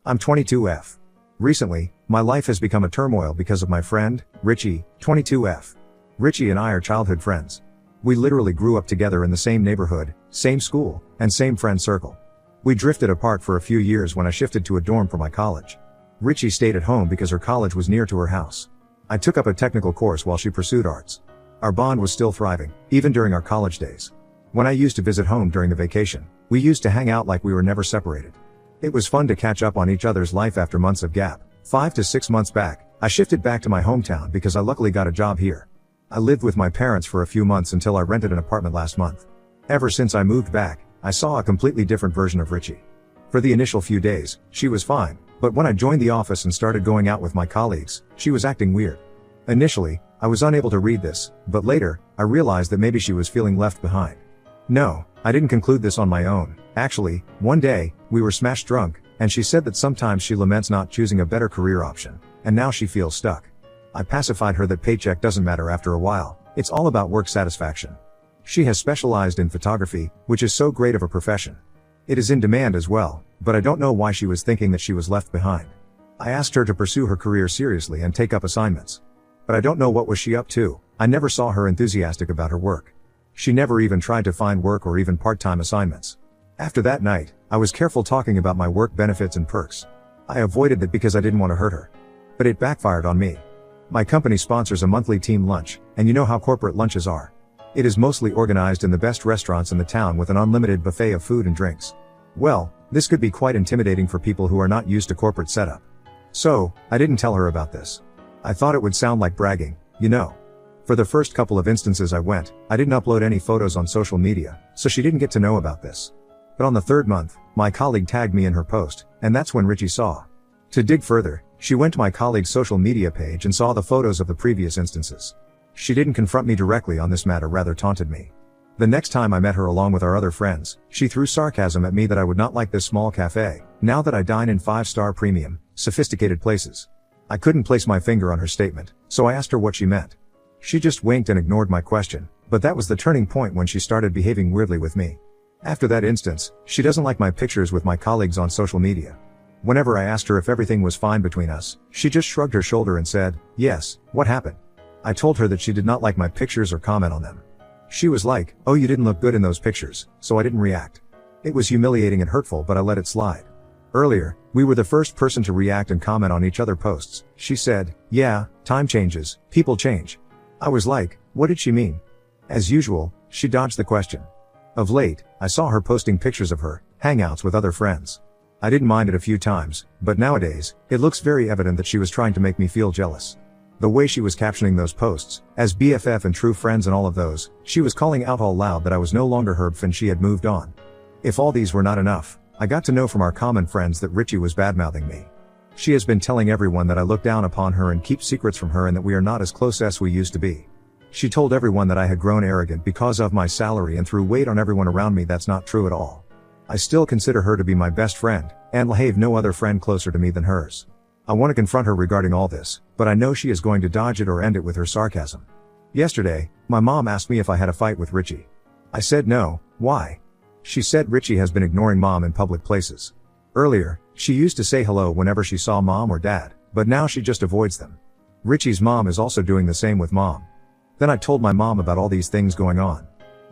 I'm 22F. Recently, my life has become a turmoil because of my friend, Richie, 22F. Richie and I are childhood friends. We literally grew up together in the same neighborhood, same school, and same friend circle. We drifted apart for a few years when I shifted to a dorm for my college. Richie stayed at home because her college was near to her house. I took up a technical course while she pursued arts. Our bond was still thriving, even during our college days. When I used to visit home during the vacation, we used to hang out like we were never separated. It was fun to catch up on each other's life after months of gap. 5 to 6 months back, I shifted back to my hometown because I luckily got a job here. I lived with my parents for a few months until I rented an apartment last month. Ever since I moved back, I saw a completely different version of Richie. For the initial few days, she was fine, but when I joined the office and started going out with my colleagues, she was acting weird. Initially, I was unable to read this, but later, I realized that maybe she was feeling left behind. No, I didn't conclude this on my own. Actually, one day, we were smashed drunk, and she said that sometimes she laments not choosing a better career option, and now she feels stuck. I pacified her that paycheck doesn't matter after a while, it's all about work satisfaction. She has specialized in photography, which is so great of a profession. It is in demand as well, but I don't know why she was thinking that she was left behind. I asked her to pursue her career seriously and take up assignments. But I don't know what was she up to. I never saw her enthusiastic about her work. She never even tried to find work or even part-time assignments. After that night, I was careful talking about my work benefits and perks. I avoided that because I didn't want to hurt her. But it backfired on me. My company sponsors a monthly team lunch, and you know how corporate lunches are. It is mostly organized in the best restaurants in the town with an unlimited buffet of food and drinks. Well, this could be quite intimidating for people who are not used to corporate setup. So, I didn't tell her about this. I thought it would sound like bragging, you know. For the first couple of instances I went, I didn't upload any photos on social media, so she didn't get to know about this. But on the third month, my colleague tagged me in her post, and that's when Richie saw. To dig further, she went to my colleague's social media page and saw the photos of the previous instances. She didn't confront me directly on this matter, rather taunted me. The next time I met her along with our other friends, she threw sarcasm at me that I would not like this small cafe, now that I dine in 5-star premium, sophisticated places. I couldn't place my finger on her statement, so I asked her what she meant. She just winked and ignored my question, but that was the turning point when she started behaving weirdly with me. After that instance, she doesn't like my pictures with my colleagues on social media. Whenever I asked her if everything was fine between us, she just shrugged her shoulder and said, "Yes, what happened?" I told her that she did not like my pictures or comment on them. She was like, "Oh, you didn't look good in those pictures," so I didn't react. It was humiliating and hurtful, but I let it slide. Earlier, we were the first person to react and comment on each other's posts. She said, "Yeah, time changes, people change." I was like, what did she mean? As usual, she dodged the question. Of late, I saw her posting pictures of her hangouts with other friends. I didn't mind it a few times, but nowadays, it looks very evident that she was trying to make me feel jealous. The way she was captioning those posts, as BFF and true friends and all of those, she was calling out all loud that I was no longer her and she had moved on. If all these were not enough, I got to know from our common friends that Richie was badmouthing me. She has been telling everyone that I look down upon her and keep secrets from her and that we are not as close as we used to be. She told everyone that I had grown arrogant because of my salary and threw weight on everyone around me. That's not true at all. I still consider her to be my best friend, and will have no other friend closer to me than hers. I want to confront her regarding all this, but I know she is going to dodge it or end it with her sarcasm. Yesterday, my mom asked me if I had a fight with Richie. I said no. Why? She said Richie has been ignoring mom in public places. Earlier, she used to say hello whenever she saw mom or dad, but now she just avoids them. Richie's mom is also doing the same with mom. Then I told my mom about all these things going on.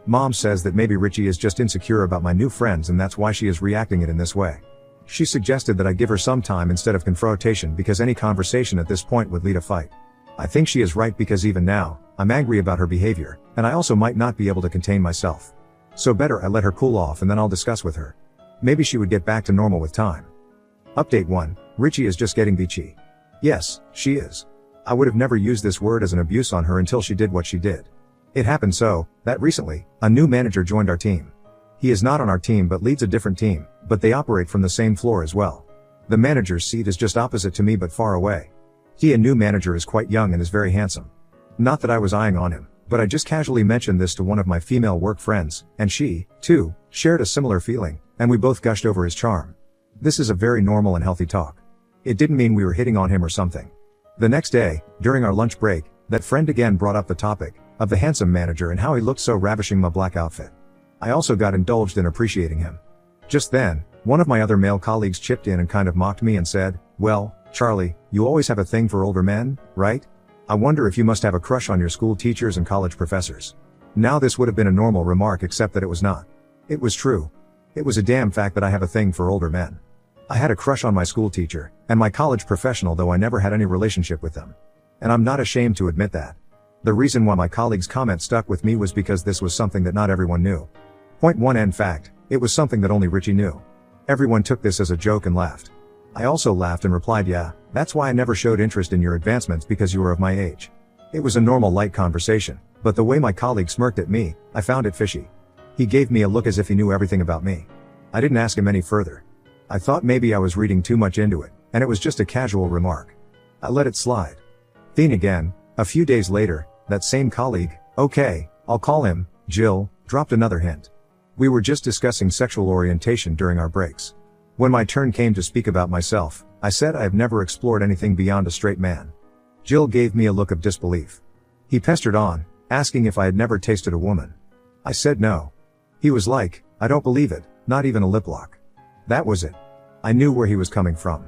Mom says that maybe Richie is just insecure about my new friends and that's why she is reacting it in this way. She suggested that I give her some time instead of confrontation because any conversation at this point would lead a fight. I think she is right because even now, I'm angry about her behavior, and I also might not be able to contain myself. So better I let her cool off and then I'll discuss with her. Maybe she would get back to normal with time. Update 1. Richie is just getting bitchy. Yes, she is. I would have never used this word as an abuse on her until she did what she did. It happened so, that recently, a new manager joined our team. He is not on our team but leads a different team, but they operate from the same floor as well. The manager's seat is just opposite to me but far away. He, a new manager, is quite young and is very handsome. Not that I was eyeing on him, but I just casually mentioned this to one of my female work friends, and she, too, shared a similar feeling, and we both gushed over his charm. This is a very normal and healthy talk. It didn't mean we were hitting on him or something. The next day, during our lunch break, that friend again brought up the topic of the handsome manager and how he looked so ravishing in my black outfit. I also got indulged in appreciating him. Just then, One of my other male colleagues chipped in and kind of mocked me and said, "Well, Charlie, you always have a thing for older men, right? I wonder if you must have a crush on your school teachers and college professors." Now this would have been a normal remark except that it was not. It was true. It was a damn fact that I have a thing for older men. I had a crush on my school teacher, and my college professional, though I never had any relationship with them. And I'm not ashamed to admit that. The reason why my colleague's comment stuck with me was because this was something that not everyone knew. Point 1 end fact, it was something that only Richie knew. Everyone took this as a joke and laughed. I also laughed and replied, "Yeah, that's why I never showed interest in your advancements, because you were of my age." It was a normal light conversation, but the way my colleague smirked at me, I found it fishy. He gave me a look as if he knew everything about me. I didn't ask him any further. I thought maybe I was reading too much into it, and it was just a casual remark. I let it slide. Then again, a few days later, that same colleague, okay, I'll call him Jill, dropped another hint. We were just discussing sexual orientation during our breaks. When my turn came to speak about myself, I said I have never explored anything beyond a straight man. Jill gave me a look of disbelief. He pestered on, asking if I had never tasted a woman. I said no. He was like, "I don't believe it, not even a lip lock." That was it. I knew where he was coming from.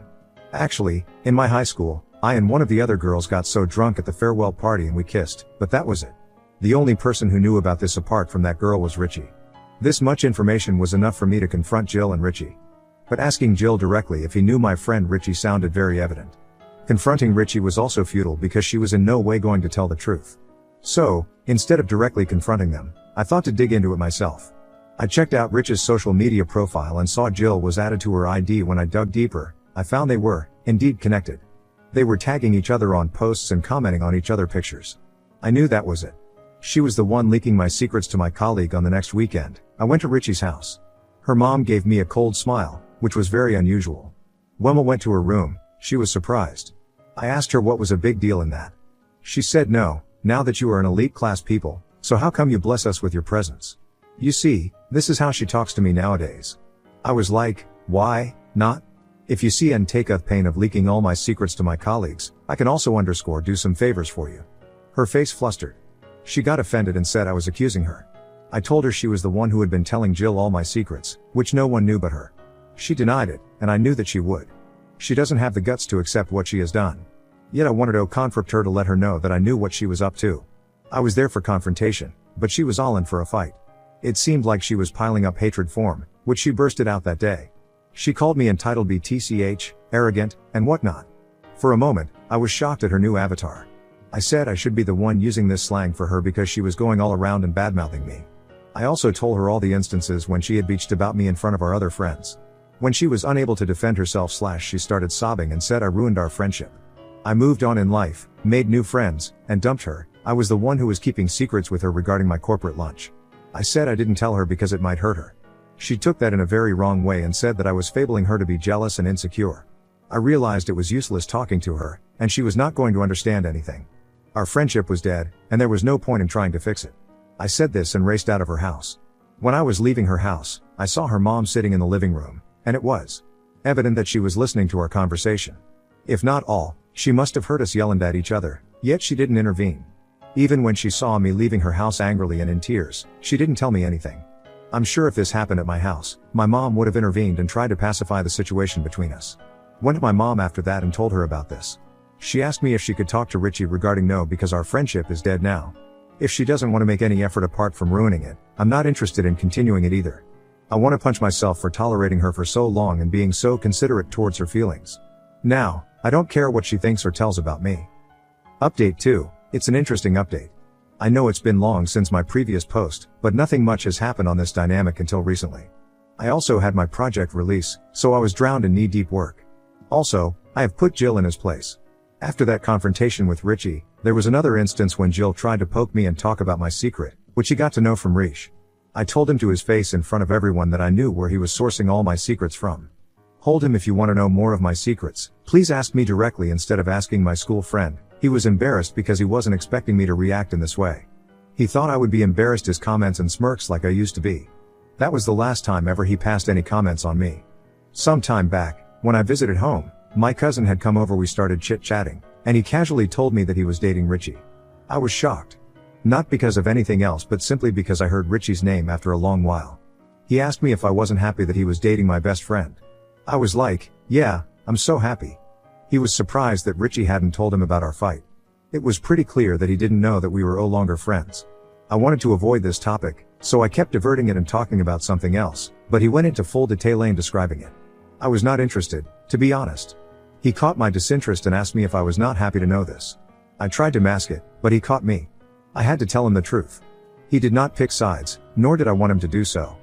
Actually, in my high school, I and one of the other girls got so drunk at the farewell party and we kissed, but that was it. The only person who knew about this apart from that girl was Richie. This much information was enough for me to confront Jill and Richie. But asking Jill directly if he knew my friend Richie sounded very evident. Confronting Richie was also futile because she was in no way going to tell the truth. So, instead of directly confronting them, I thought to dig into it myself. I checked out Rich's social media profile and saw Jill was added to her ID. When I dug deeper, I found they were, indeed, connected. They were tagging each other on posts and commenting on each other pictures. I knew that was it. She was the one leaking my secrets to my colleague. On the next weekend, I went to Richie's house. Her mom gave me a cold smile, which was very unusual. When I went to her room, she was surprised. I asked her what was a big deal in that. She said, "No, now that you are an elite class people, so how come you bless us with your presence?" You see, this is how she talks to me nowadays. I was like, why not? If you see and taketh pain of leaking all my secrets to my colleagues, I can also do some favors for you. Her face flustered. She got offended and said I was accusing her. I told her she was the one who had been telling Jill all my secrets, which no one knew but her. She denied it, and I knew that she would. She doesn't have the guts to accept what she has done. Yet I wanted to confront her to let her know that I knew what she was up to. I was there for confrontation, but she was all in for a fight. It seemed like she was piling up hatred form, which she bursted out that day. She called me entitled BTCH, arrogant, and whatnot. For a moment, I was shocked at her new avatar. I said I should be the one using this slang for her because she was going all around and badmouthing me. I also told her all the instances when she had bitched about me in front of our other friends. When she was unable to defend herself she started sobbing and said I ruined our friendship. I moved on in life, made new friends, and dumped her. I was the one who was keeping secrets with her regarding my corporate lunch. I said I didn't tell her because it might hurt her. She took that in a very wrong way and said that I was fabling her to be jealous and insecure. I realized it was useless talking to her, and she was not going to understand anything. Our friendship was dead, and there was no point in trying to fix it. I said this and raced out of her house. When I was leaving her house, I saw her mom sitting in the living room, and it was evident that she was listening to our conversation. If not all, she must have heard us yelling at each other, yet she didn't intervene. Even when she saw me leaving her house angrily and in tears, she didn't tell me anything. I'm sure if this happened at my house, my mom would have intervened and tried to pacify the situation between us. Went to my mom after that and told her about this. She asked me if she could talk to Richie regarding no, because our friendship is dead now. If she doesn't want to make any effort apart from ruining it, I'm not interested in continuing it either. I want to punch myself for tolerating her for so long and being so considerate towards her feelings. Now, I don't care what she thinks or tells about me. Update 2. It's an interesting update. I know it's been long since my previous post, but nothing much has happened on this dynamic until recently. I also had my project release, so I was drowned in knee-deep work. Also, I have put Jill in his place. After that confrontation with Richie, there was another instance when Jill tried to poke me and talk about my secret, which he got to know from Rish. I told him to his face in front of everyone that I knew where he was sourcing all my secrets from. Told him if you want to know more of my secrets, please ask me directly instead of asking my school friend. He was embarrassed because he wasn't expecting me to react in this way. He thought I would be embarrassed, his comments and smirks like I used to be. That was the last time ever he passed any comments on me. Some time back, when I visited home, my cousin had come over, we started chit-chatting, and he casually told me that he was dating Richie. I was shocked. Not because of anything else but simply because I heard Richie's name after a long while. He asked me if I wasn't happy that he was dating my best friend. I was like, yeah, I'm so happy. He was surprised that Richie hadn't told him about our fight. It was pretty clear that he didn't know that we were no longer friends. I wanted to avoid this topic, so I kept diverting it and talking about something else, but he went into full detail in describing it. I was not interested, to be honest. He caught my disinterest and asked me if I was not happy to know this. I tried to mask it, but he caught me. I had to tell him the truth. He did not pick sides, nor did I want him to do so.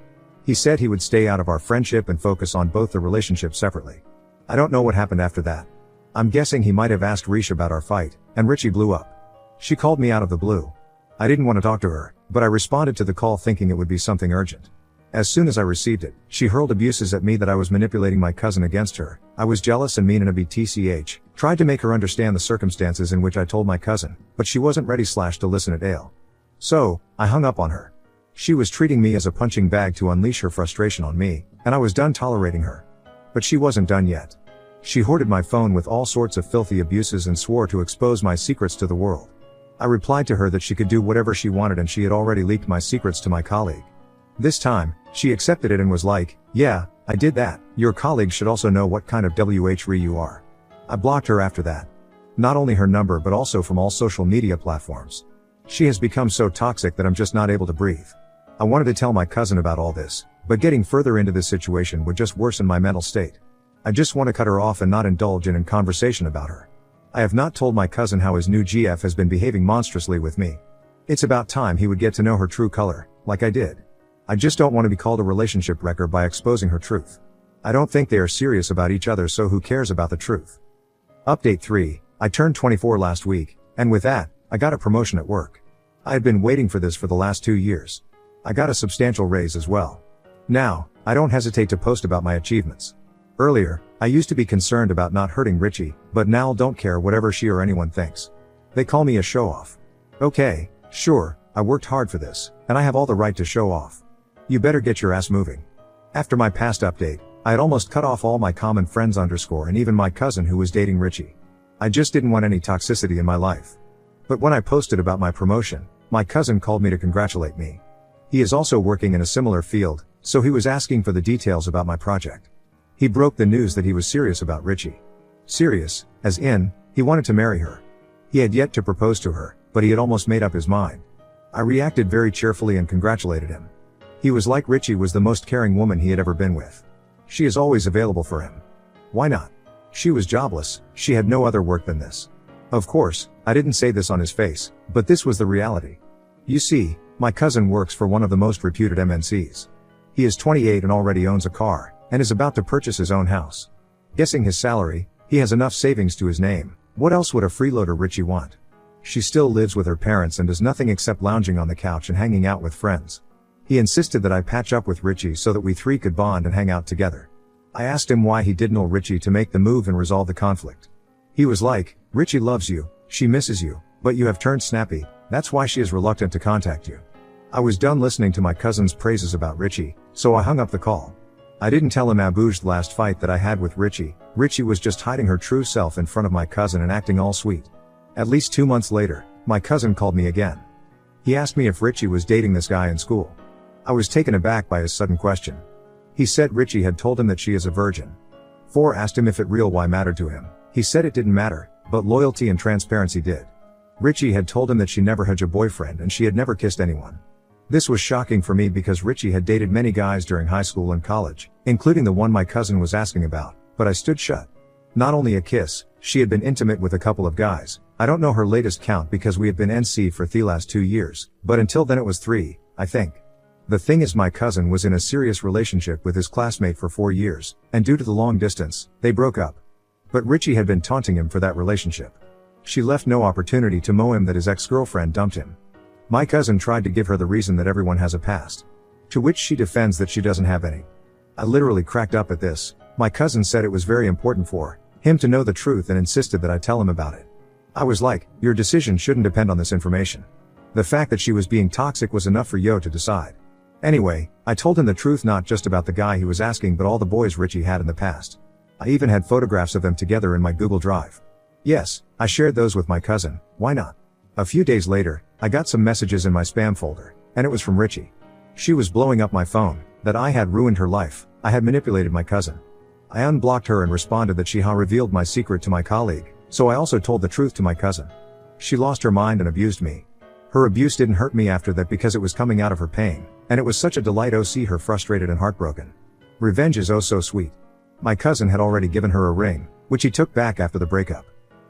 He said he would stay out of our friendship and focus on both the relationship separately. I don't know what happened after that. I'm guessing he might have asked Rish about our fight, and Richie blew up. She called me out of the blue. I didn't want to talk to her, but I responded to the call thinking it would be something urgent. As soon as I received it, she hurled abuses at me that I was manipulating my cousin against her. I was jealous and mean and a BTCH, tried to make her understand the circumstances in which I told my cousin, but she wasn't ready to listen at all. So, I hung up on her. She was treating me as a punching bag to unleash her frustration on me, and I was done tolerating her. But she wasn't done yet. She hoarded my phone with all sorts of filthy abuses and swore to expose my secrets to the world. I replied to her that she could do whatever she wanted and she had already leaked my secrets to my colleague. This time, she accepted it and was like, yeah, I did that. Your colleague should also know what kind of WHRE you are. I blocked her after that. Not only her number but also from all social media platforms. She has become so toxic that I'm just not able to breathe. I wanted to tell my cousin about all this, but getting further into this situation would just worsen my mental state. I just want to cut her off and not indulge in conversation about her. I have not told my cousin how his new GF has been behaving monstrously with me. It's about time he would get to know her true color, like I did. I just don't want to be called a relationship wrecker by exposing her truth. I don't think they are serious about each other, so who cares about the truth? Update 3, I turned 24 last week, and with that, I got a promotion at work. I had been waiting for this for the last 2 years. I got a substantial raise as well. Now, I don't hesitate to post about my achievements. Earlier, I used to be concerned about not hurting Richie, but now don't care whatever she or anyone thinks. They call me a show-off. Okay, sure, I worked hard for this, and I have all the right to show off. You better get your ass moving. After my past update, I had almost cut off all my common friends and even my cousin who was dating Richie. I just didn't want any toxicity in my life. But when I posted about my promotion, my cousin called me to congratulate me. He is also working in a similar field, so he was asking for the details about my project. He broke the news that he was serious about Richie. Serious, as in, he wanted to marry her. He had yet to propose to her, but he had almost made up his mind. I reacted very cheerfully and congratulated him. He was like Richie was the most caring woman he had ever been with. She is always available for him. Why not? She was jobless, she had no other work than this. Of course, I didn't say this on his face, but this was the reality. You see, my cousin works for one of the most reputed MNCs. He is 28 and already owns a car, and is about to purchase his own house. Guessing his salary, he has enough savings to his name. What else would a freeloader Richie want? She still lives with her parents and does nothing except lounging on the couch and hanging out with friends. He insisted that I patch up with Richie so that we three could bond and hang out together. I asked him why he didn't tell Richie to make the move and resolve the conflict. He was like, Richie loves you, she misses you, but you have turned snappy, that's why she is reluctant to contact you. I was done listening to my cousin's praises about Richie, so I hung up the call. I didn't tell him Abu's last fight that I had with Richie. Richie was just hiding her true self in front of my cousin and acting all sweet. At least 2 months later, my cousin called me again. He asked me if Richie was dating this guy in school. I was taken aback by his sudden question. He said Richie had told him that she is a virgin. 4 asked him if it real why mattered to him. He said it didn't matter, but loyalty and transparency did. Richie had told him that she never had a boyfriend and she had never kissed anyone. This was shocking for me because Richie had dated many guys during high school and college, including the one my cousin was asking about, but I stood shut. Not only a kiss, she had been intimate with a couple of guys. I don't know her latest count because we had been NC for the last 2 years, but until then it was 3, I think. The thing is my cousin was in a serious relationship with his classmate for 4 years, and due to the long distance, they broke up. But Richie had been taunting him for that relationship. She left no opportunity to mow him that his ex-girlfriend dumped him. My cousin tried to give her the reason that everyone has a past. To which she defends that she doesn't have any. I literally cracked up at this. My cousin said it was very important for him to know the truth and insisted that I tell him about it. I was like, your decision shouldn't depend on this information. The fact that she was being toxic was enough for Yo to decide. Anyway, I told him the truth, not just about the guy he was asking but all the boys Richie had in the past. I even had photographs of them together in my Google Drive. Yes, I shared those with my cousin, why not? A few days later, I got some messages in my spam folder, and it was from Richie. She was blowing up my phone, that I had ruined her life, I had manipulated my cousin. I unblocked her and responded that she had revealed my secret to my colleague, so I also told the truth to my cousin. She lost her mind and abused me. Her abuse didn't hurt me after that because it was coming out of her pain, and it was such a delight to see her frustrated and heartbroken. Revenge is oh so sweet. My cousin had already given her a ring, which he took back after the breakup.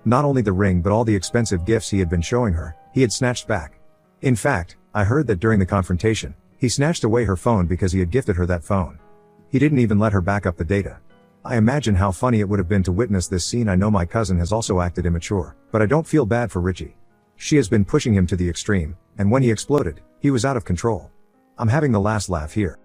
Not only the ring but all the expensive gifts he had been showing her, he had snatched back. In fact, I heard that during the confrontation, he snatched away her phone because he had gifted her that phone. He didn't even let her back up the data. I imagine how funny it would have been to witness this scene. I know my cousin has also acted immature, but I don't feel bad for Richie. She has been pushing him to the extreme, and when he exploded, he was out of control. I'm having the last laugh here.